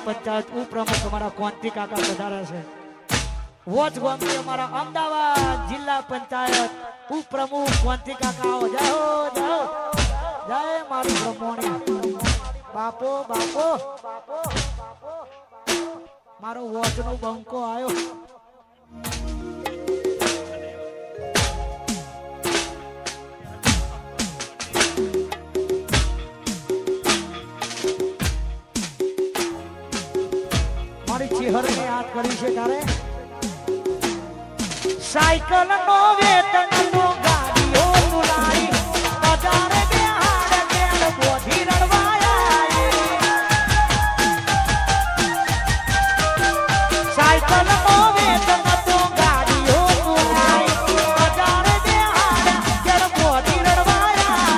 પંચાયત ઉપપ્રમુખ અમારા કોંતી કાકા પધાર્યા છે વોચ ગામથી અમારા અમદાવાદ જિલ્લા પંચાયત ઉપપ્રમુખ કોંતી કાકા આવો જય હો જય મારું બ્રહ્મણી બાપો બાપો મારો વોચ નો બંકો આવ્યો ચેહર ને યાદ કરી છે તારે સાયકલ નો વેતન નો ગાડીઓ તુલાઈ બજારે બેહાડ કેળ બોધી રડવાયા સાયકલ નો વેતન નો ગાડીઓ તુલાઈ બજારે બેહાડ કેળ બોધી રડવાયા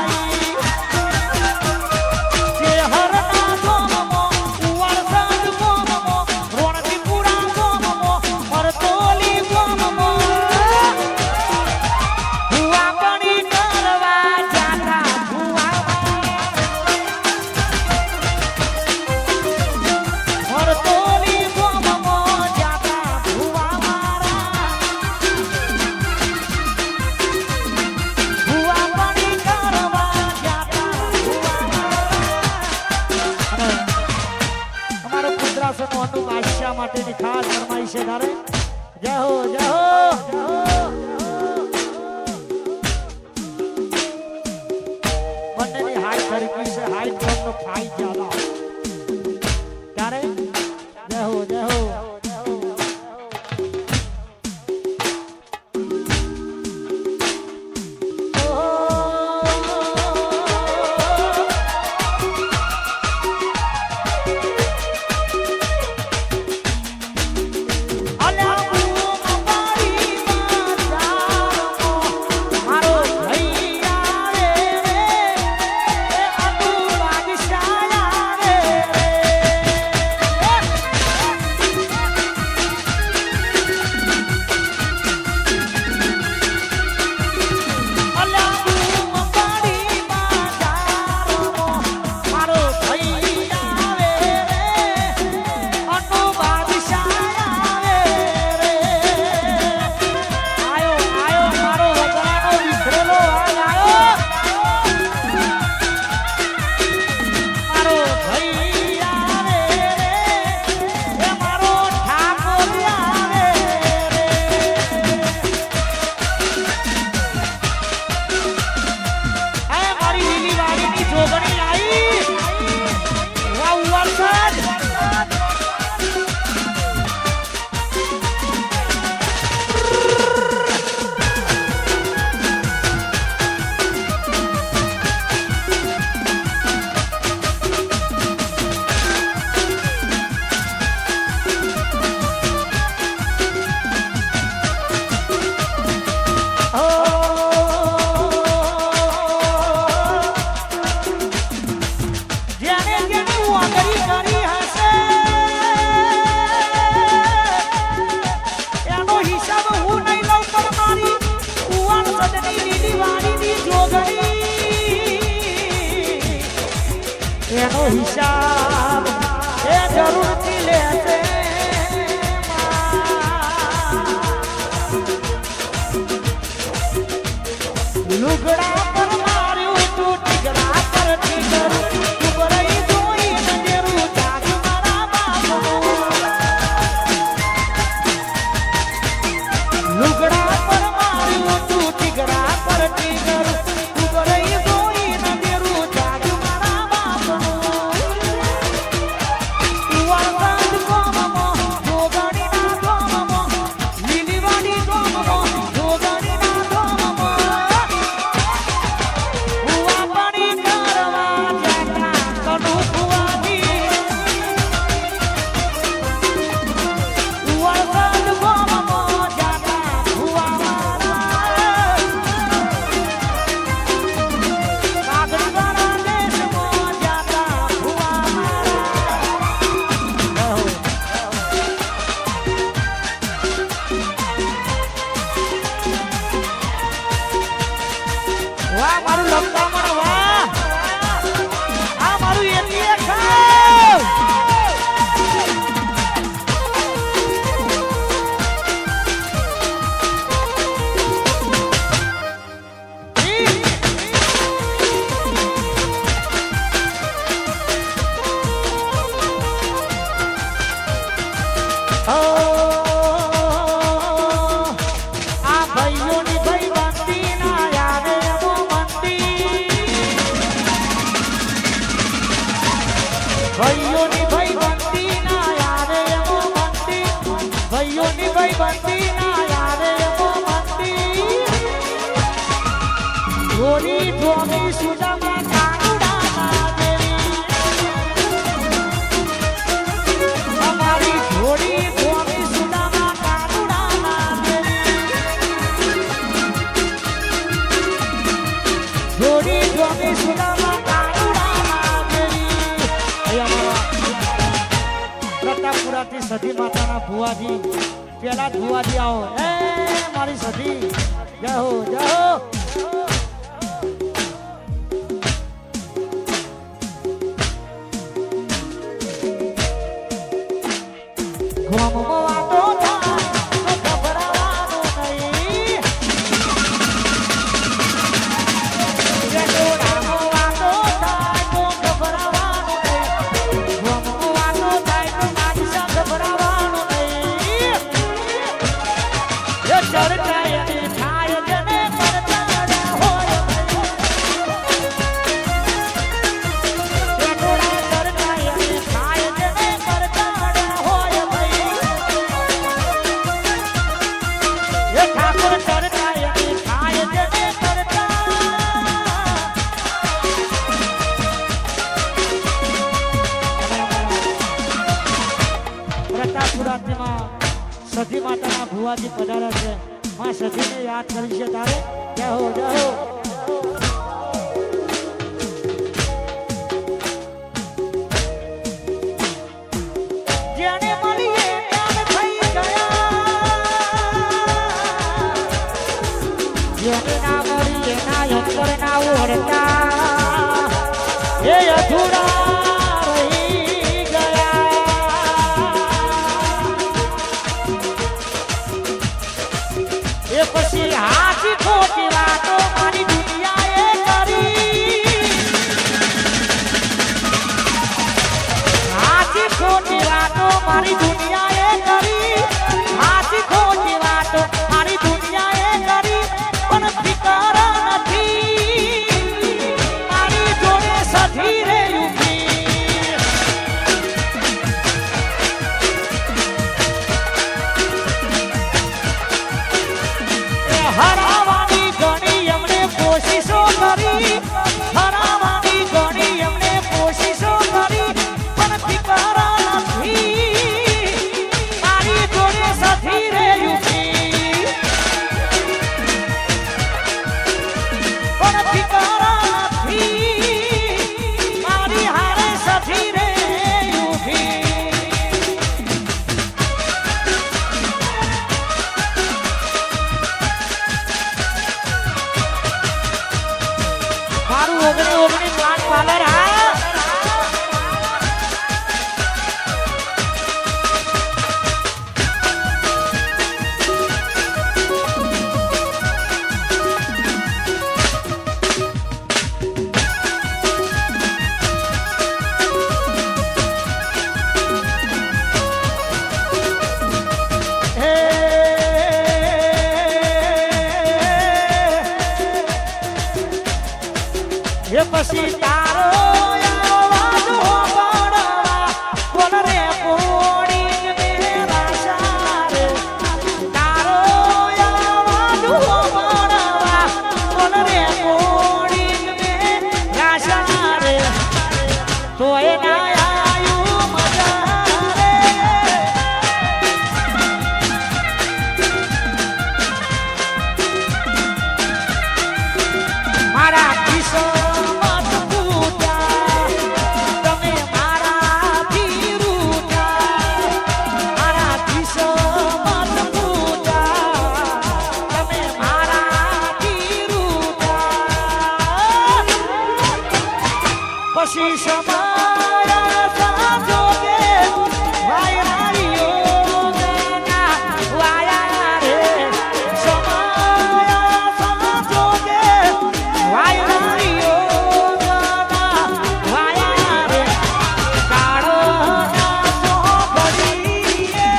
ચેહર ના જોમો ઉવર સાંજ મોમો માટેની ખાસ ફરમાઈશ છે તારે જય હો બંનેની હાઈટ સરખી છે હાઈટ નો ફાઈ જ્યાદા તારે જય હો એનો હિસાબ એ જરૂરથી લેશે લુગડા પર માર્યું તું ટીકડા પર ટીકર ઉભરાઈ જોઈ નજરું જાગ મારા બાપનું લુગડા પર માર્યું તું ટીકડા પર ટીકર ઉભરાઈ જોઈ નજરું જાગ મારા બાપનું ઉવારવાદ ગોમમો જોગણીના ગોમમો લીલીવાડી ગોમમો જોગણીના ગોમમો ઉવા પાણી કરવા જતા કડુ કુવાથી ઉવારવાદ ગોમમો જતા ઉવા મારા કાગડીવાળા દેશમાં જતા ઉવા મારા વાહ મારું લંકામણ વાહ આ મારું એટીએ ખાવ ભાઈઓની ભાઈ બંધી ના યાદ એમો મંદી ભાઈઓની ભાઈ બંધી ના યાદ એમો મંદી ભાઈઓની ભાઈ બંધી ના યાદ એમો મંદી ગોરી ધોની સુદામાં કાનુડા દેવી અમારી ઘોડી ધોની સુદામાં કાનુડા દેવી ઘોડી ધોની સુદામાં કાનુડા દેવી પ્રતાપપુરાથી સતી માતાના ભુવાજી પેલા ભુવાજી આવો એ મારી સતી જય હો જય હો સતી માતાના ભુવાજી પધાર્યા છે માં સતીને યાદ કરી છે તારે જય હો જય હો જેને મળીએ ત્યાં થઈ ગયા જેને ના મળીએ ના અંતર ના ઓળતા એ અધૂરા પછી હાથી ખોટી વાતો મારી દુનિયાએ કરી હાથી ખોટી વાતો મારી દુનિયાએ કરી હાથી ખોટી વાતો મારી દુનિયાએ કરી પણ ફિકર નથી મારી જોડે સધી રે હરાવાની ઘણી એમણે કોશિશો કરી હરાવાની ઘણી એમણે કોશિશો કરી પણ ફિકર નથી મારી જોડે સધી રે પણ ફિકર નથી મારી હારે સધી રે ઓગણી ઓગણી પ્લાન્ટ પાર્લર હા એ પછી તારો આવાજ હોબળવા કોણ રે પોડી મેરા સારે તારો આવાજ હોબળવા કોણ રે પોડી મેરા સારે તોય ના આયું મજા રે મારા કિશોર પછી સમાયા સાજોગે વાયરાડીઓ ગાના વાયા રે સમાયા સાજોગે વાયરાડીઓ ગાના વાયા રે કાળો નાસો પડીએ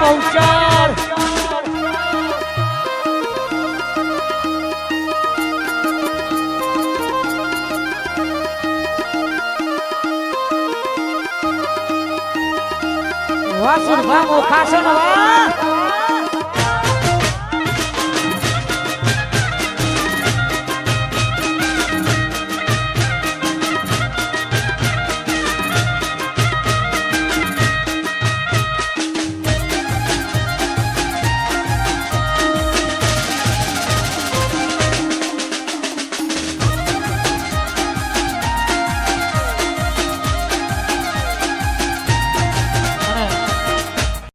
ગૌચર વાસુર ભામો ખાસો નવા